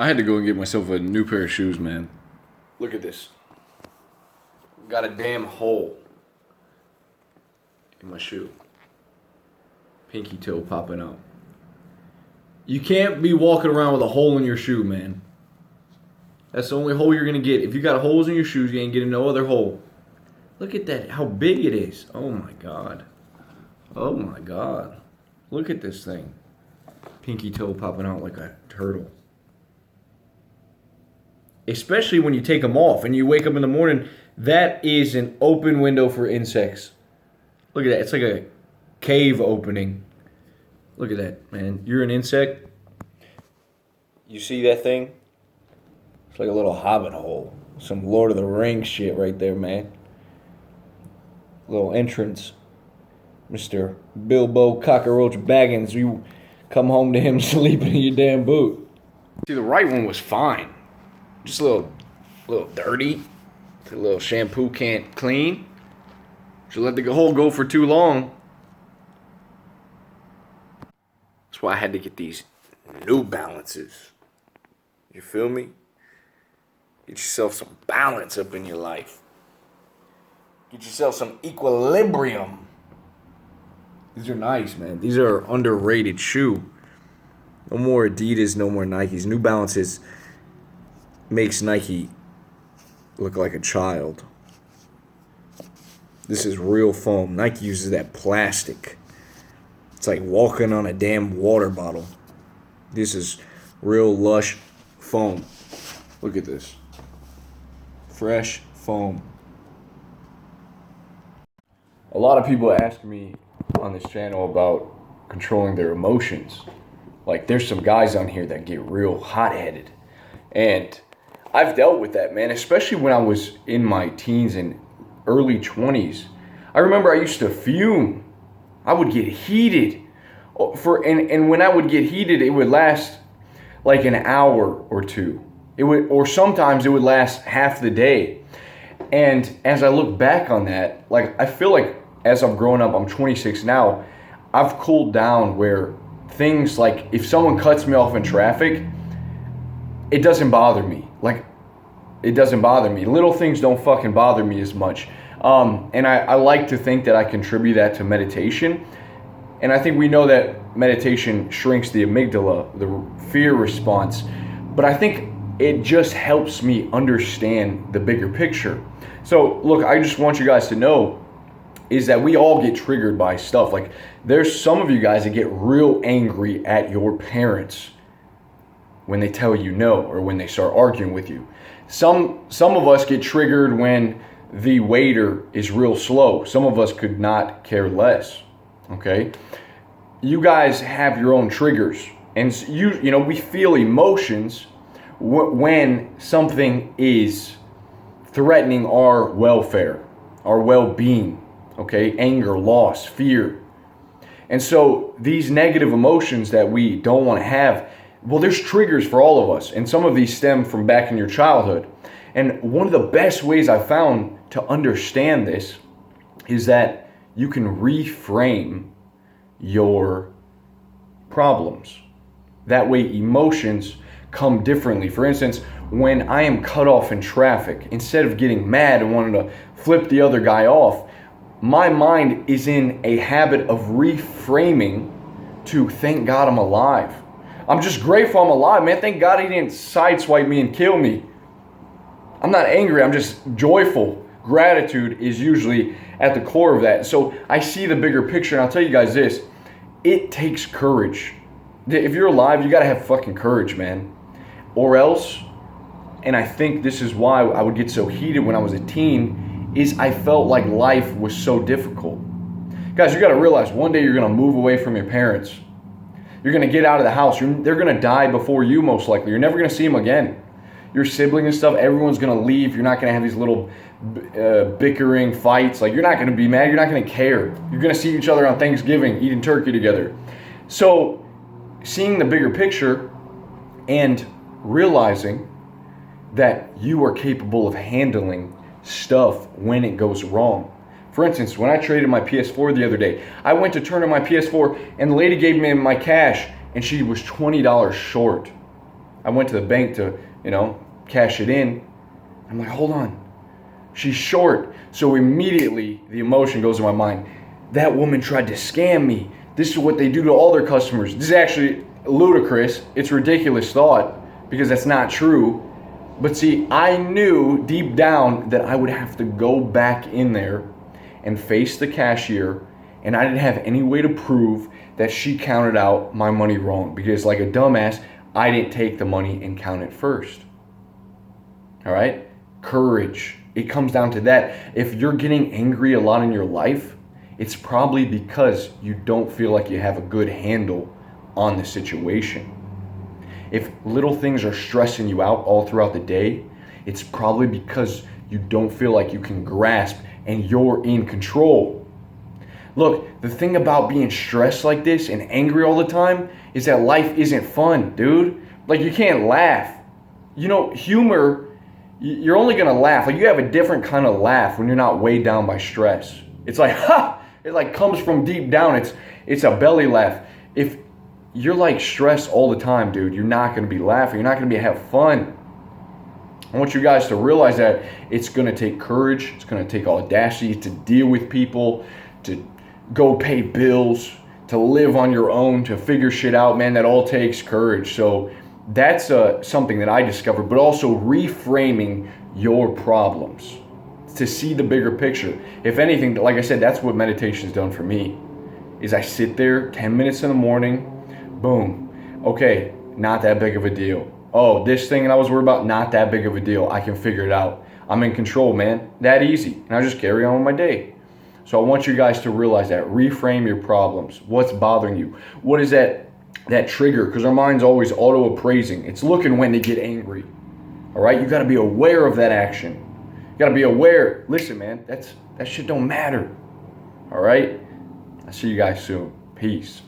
I had to go and get myself a new pair of shoes, man. Look at this. Got a damn hole in my shoe. Pinky toe popping out. You can't be walking around with a hole in your shoe, man. That's the only hole you're going to get. If you got holes in your shoes, you ain't getting no other hole. Look at that, how big it is. Oh my God. Oh my God. Look at this thing. Pinky toe popping out like a turtle. Especially when you take them off and you wake up in the morning, that is an open window for insects. Look at that, it's like a cave opening. Look at that, man. You're an insect. You see that thing? It's like a little hobbit hole. Some Lord of the Rings shit right there, man. Little entrance. Mr. Bilbo Cockroach Baggins. You come home to him sleeping in your damn boot. See, the right one was fine. Just a little dirty. The little shampoo can't clean. Should let the hole go for too long. That's why I had to get these New Balances. You feel me? Get yourself some balance up in your life. Get yourself some equilibrium. These are nice, man. These are underrated shoe. No more Adidas, no more Nikes. New Balances makes Nike look like a child. This is real foam. Nike uses that plastic. It's like walking on a damn water bottle. This is real lush foam. Look at this. Fresh foam. A lot of people ask me on this channel about controlling their emotions. Like, there's some guys on here that get real hot-headed. And I've dealt with that, man, especially when I was in my teens and early 20s. I remember I used to fume. I would get heated. And when I would get heated, it would last like an hour or two. Or sometimes it would last half the day. And as I look back on that, like, I feel like as I've grown up, I'm 26 now, I've cooled down where things like if someone cuts me off in traffic, it doesn't bother me. Like, it doesn't bother me. Little things don't fucking bother me as much. And I like to think that I contribute that to meditation. And I think we know that meditation shrinks the amygdala, the fear response. But I think it just helps me understand the bigger picture. So, look, I just want you guys to know is that we all get triggered by stuff. Like, there's some of you guys that get real angry at your parents when they tell you no or when they start arguing with you. Some of us get triggered when the waiter is real slow. Some of us could not care less. Okay? You guys have your own triggers. And you know, we feel emotions when something is threatening our welfare, our well-being. Okay? Anger, loss, fear. And so these negative emotions that we don't want to have, well, there's triggers for all of us. And some of these stem from back in your childhood. And one of the best ways I found to understand this is that you can reframe your problems. That way emotions come differently. For instance, when I am cut off in traffic, instead of getting mad and wanting to flip the other guy off, my mind is in a habit of reframing to thank God I'm alive. I'm just grateful I'm alive, man. Thank God he didn't sideswipe me and kill me. I'm not angry, I'm just joyful. Gratitude is usually at the core of that. So I see the bigger picture, and I'll tell you guys this. It takes courage. If you're alive, you gotta have fucking courage, man. Or else, and I think this is why I would get so heated when I was a teen, is I felt like life was so difficult. Guys, you gotta realize one day you're gonna move away from your parents. You're gonna get out of the house. They're gonna die before you, most likely. You're never gonna see them again. Your sibling and stuff, everyone's gonna leave. You're not gonna have these little bickering fights. Like, you're not gonna be mad. You're not gonna care. You're gonna see each other on Thanksgiving, eating turkey together. So, seeing the bigger picture and realizing that you are capable of handling stuff when it goes wrong. For instance, when I traded my PS4 the other day, I went to turn in my PS4 and the lady gave me my cash and she was $20 short. I went to the bank to, cash it in. I'm like, hold on. She's short. So immediately the emotion goes in my mind. That woman tried to scam me. This is what they do to all their customers. This is actually ludicrous. It's ridiculous thought because that's not true. But see, I knew deep down that I would have to go back in there and face the cashier, and I didn't have any way to prove that she counted out my money wrong because, like a dumbass, I didn't take the money and count it first. All right? Courage. It comes down to that. If you're getting angry a lot in your life, it's probably because you don't feel like you have a good handle on the situation. If little things are stressing you out all throughout the day, it's probably because you don't feel like you can grasp and you're in control. Look, the thing about being stressed like this and angry all the time is that life isn't fun, dude. Like, you can't laugh. Humor, you're only gonna laugh. Like, you have a different kind of laugh when you're not weighed down by stress. It's like, ha! It like comes from deep down. It's a belly laugh. If you're like stressed all the time, dude, you're not gonna be laughing. You're not gonna have fun. I want you guys to realize that it's gonna take courage. It's gonna take audacity to deal with people, to go pay bills, to live on your own, to figure shit out, man. That all takes courage. So that's something that I discovered, but also reframing your problems to see the bigger picture. If anything, like I said, that's what meditation's done for me, is I sit there 10 minutes in the morning, boom, okay, not that big of a deal. Oh, this thing that I was worried about, not that big of a deal. I can figure it out. I'm in control, man. That easy. And I just carry on with my day. So I want you guys to realize that. Reframe your problems. What's bothering you? What is that trigger? Because our mind's always auto-appraising. It's looking when to get angry. All right? You got to be aware of that action. You got to be aware. Listen, man, that shit don't matter. All right? I'll see you guys soon. Peace.